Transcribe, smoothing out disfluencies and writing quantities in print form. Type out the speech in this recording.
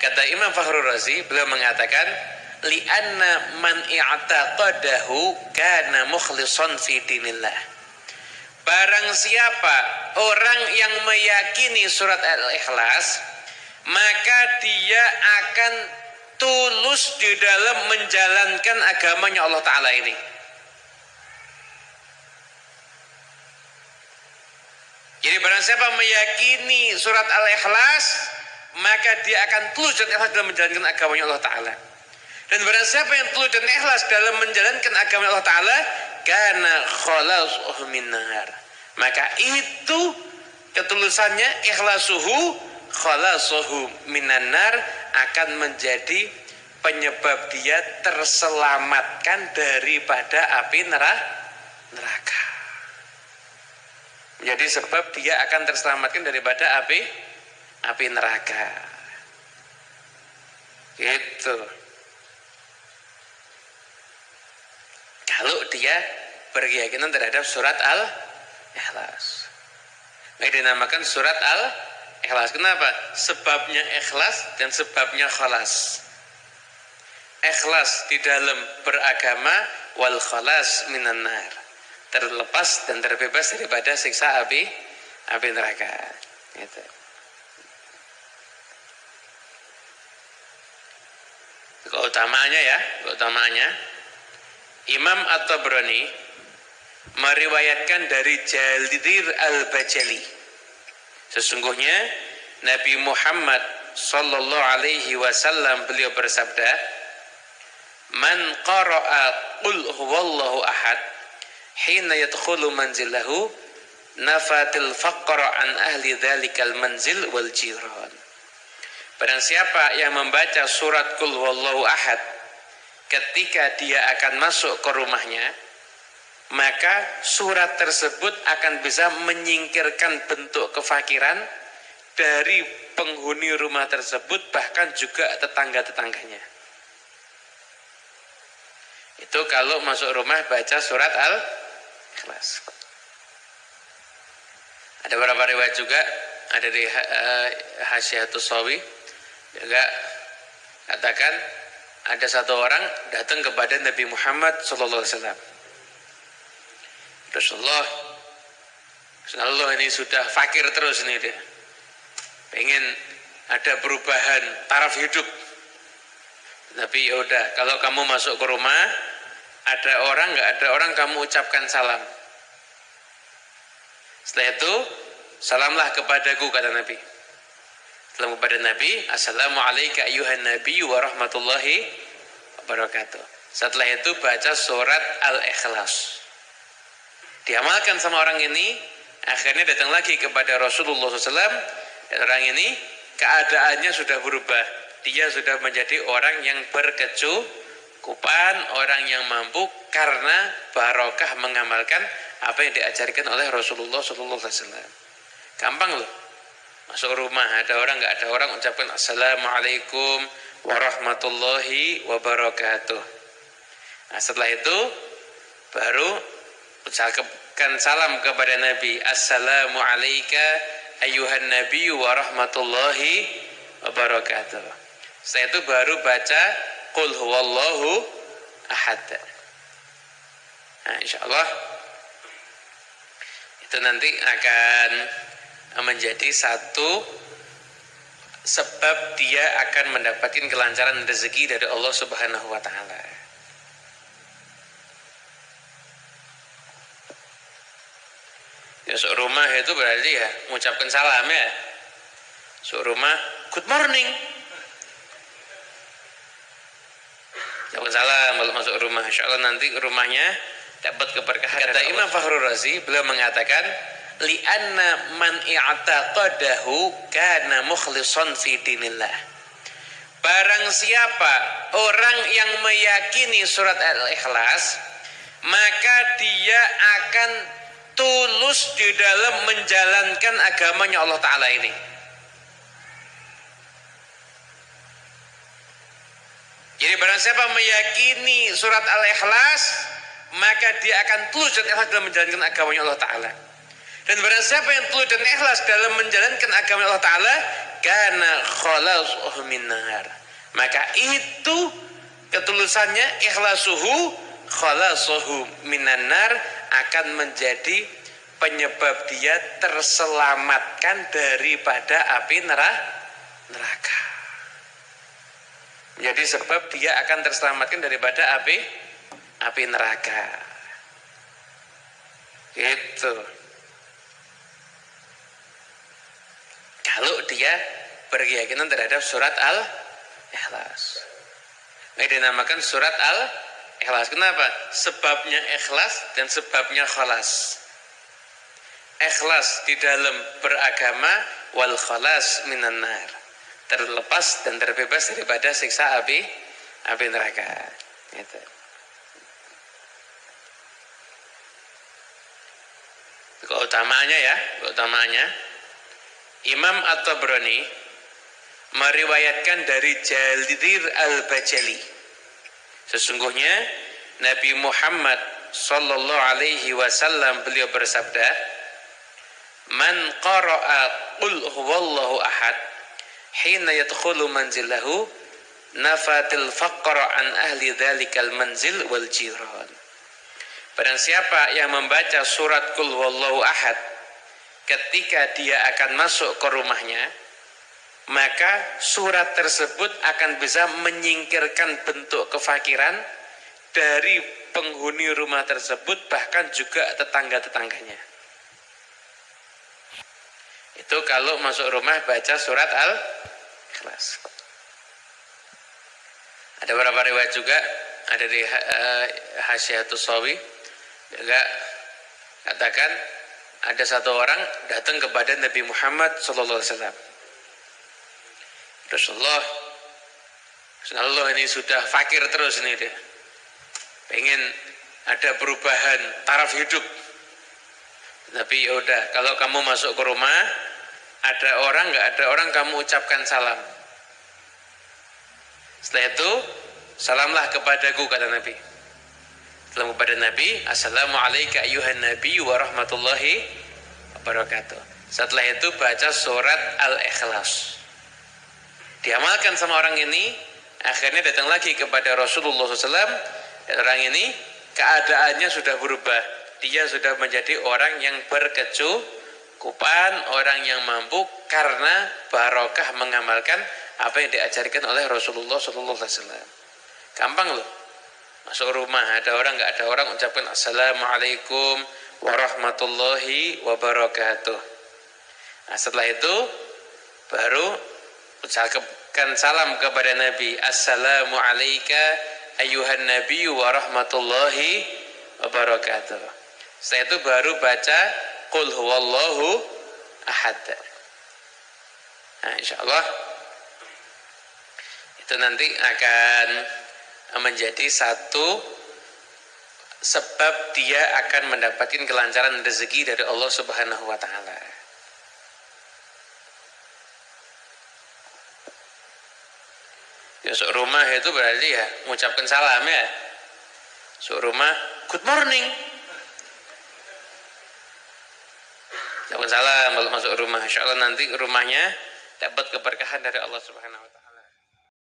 Kata Imam Fakhrur Razi, beliau mengatakan, li'anna man i'taqadahu kana mukhlishan fi dinillah. Barang siapa orang yang meyakini surat Al-Ikhlas, maka dia akan tulus di dalam menjalankan agamanya Allah Ta'ala ini. Jadi barang siapa meyakini surat Al-Ikhlas, maka dia akan tulus dan ikhlas dalam menjalankan agamanya Allah Ta'ala. Dan barang siapa yang tulus dan ikhlas dalam menjalankan agama Allah Ta'ala, kana khalasuhu min nar, maka itu ketulusannya, ikhlasuhu khalasuhu minan nar, akan menjadi penyebab dia terselamatkan daripada api neraka. Menjadi sebab dia akan terselamatkan daripada api neraka. Gitu. Kalau dia berkeyakinan terhadap surat Al-Ikhlas. Ini dinamakan surat Al-Ikhlas. Kenapa? Sebabnya ikhlas dan sebabnya khalas. Ikhlas di dalam beragama, wal khalas minan nar, terlepas dan terbebas daripada siksa api neraka. Gitu. Keutamaannya Imam At-Tabrani meriwayatkan dari Jarir Al-Bajali, sesungguhnya Nabi Muhammad sallallahu alaihi wasallam beliau bersabda, man qara'a qul huwallahu ahad hina yadkhulu manzilahu nafatil faqra an ahli dzalikal manzil wal jiran. Barang siapa yang membaca surat qul huwallahu ahad ketika dia akan masuk ke rumahnya, maka surat tersebut akan bisa menyingkirkan bentuk kefakiran dari penghuni rumah tersebut, bahkan juga tetangga-tetangganya. Itu kalau masuk rumah baca surat Al-Ikhlas. Ada beberapa riwayat juga, ada di Hasyiatus Sawi juga katakan, ada satu orang datang kepada Nabi Muhammad sallallahu alaihi wasallam. Rasulullah ini sudah fakir terus ini dia. Pengen ada perubahan taraf hidup. Tapi yaudah, kalau kamu masuk ke rumah, ada orang nggak ada orang, kamu ucapkan salam. Setelah itu, salamlah kepadaku, kata Nabi. Salam kepada Nabi, assalamualaikum ayyuhan nabi wa rahmatullahi wabarakatuh. Setelah itu baca surat Al-Ikhlas. Diamalkan sama orang ini, akhirnya datang lagi kepada Rasulullah SAW, dan orang ini keadaannya sudah berubah. Dia sudah menjadi orang yang berkecukupan, orang yang mampu karena barokah mengamalkan apa yang diajarkan oleh Rasulullah SAW. Gampang loh. Masuk rumah, ada orang nggak ada orang, ucapkan assalamualaikum warahmatullahi wabarakatuh. Nah, setelah itu baru ucapkan salam kepada Nabi, assalamualaikum ayyuhan nabi warahmatullahi wabarakatuh. Setelah itu baru baca qul huwallahu ahad. Nah, insyaallah itu nanti akan menjadi satu sebab dia akan mendapatkan kelancaran rezeki dari Allah Subhanahu wa taala. Masuk rumah itu berarti ya mengucapkan salam ya. Masuk rumah, good morning. Ucapkan salam kalau masuk rumah. Insyaallah nanti rumahnya dapat keberkahan. Kata Imam Fakhrur Razi, beliau mengatakan, li'anna man i'taqadahu kana mukhlishan fi dinillah. Barang siapa orang yang meyakini surat Al-Ikhlas, maka dia akan tulus di dalam menjalankan agamanya Allah Ta'ala ini. Jadi barang siapa meyakini surat Al-Ikhlas, maka dia akan tulus dan ikhlas dalam menjalankan agamanya Allah Ta'ala. Dan barang siapa yang tulus dan ikhlas dalam menjalankan agama Allah Ta'ala, kana khalasuhu min nar. Maka itu ketulusannya, ikhlasuhu khalasuhu minan nar, akan menjadi penyebab dia terselamatkan daripada api neraka. Jadi sebab dia akan terselamatkan daripada api neraka. Gitu. Kalau dia berkeyakinan terhadap surat Al-Ikhlas. Ini dinamakan surat Al-Ikhlas. Kenapa? Sebabnya ikhlas dan sebabnya khalas. Ikhlas di dalam beragama, wal khalas minan nar, terlepas dan terbebas daripada siksa api neraka. Gitu. Keutamaannya Imam At-Tabrani meriwayatkan dari Jarir Al-Bajali, sesungguhnya Nabi Muhammad sallallahu alaihi wasallam beliau bersabda, man qara'a qul huwallahu ahad hina yadkhulu manzilahu nafatil faqra an ahli dzalikal manzil wal jiran. Barang siapa yang membaca surat qul huwallahu ahad ketika dia akan masuk ke rumahnya, maka surat tersebut akan bisa menyingkirkan bentuk kefakiran dari penghuni rumah tersebut, bahkan juga tetangga-tetangganya. Itu kalau masuk rumah baca surat Al-Ikhlas. Ada beberapa riwayat juga, ada di Hasyiatus Sawi juga katakan ada satu orang datang kepada Nabi Muhammad sallallahu alaihi wasallam. Rasulullah ini sudah fakir terus ini dia. Pengen ada perubahan taraf hidup. Tapi yaudah, kalau kamu masuk ke rumah, ada orang nggak ada orang, kamu ucapkan salam. Setelah itu, salamlah kepadaku, kata Nabi. Salam kepada Nabi, assalamualaikum ayyuhan nabi wa rahmatullahi wabarakatuh. Setelah itu baca surat Al-Ikhlas. Diamalkan sama orang ini, akhirnya datang lagi kepada Rasulullah SAW. Dan orang ini keadaannya sudah berubah. Dia sudah menjadi orang yang berkecukupan, orang yang mampu karena barokah mengamalkan apa yang diajarkan oleh Rasulullah SAW. Gampang loh. Masuk rumah ada orang nggak ada orang, ucapkan assalamualaikum warahmatullahi wabarakatuh. Nah, setelah itu baru ucapkan salam kepada Nabi, assalamu alayka ayyuhan nabi wa rahmatullahi wabarakatuh. Setelah itu baru baca qul huwallahu ahad. Nah, insyaallah itu nanti akan menjadi satu sebab dia akan mendapatkan kelancaran rezeki dari Allah Subhanahu wa taala. Masuk rumah itu berarti ya mengucapkan salam ya. Masuk rumah, good morning. Ucapkan salam kalau masuk rumah. Insyaallah nanti rumahnya dapat keberkahan dari Allah Subhanahu wa taala.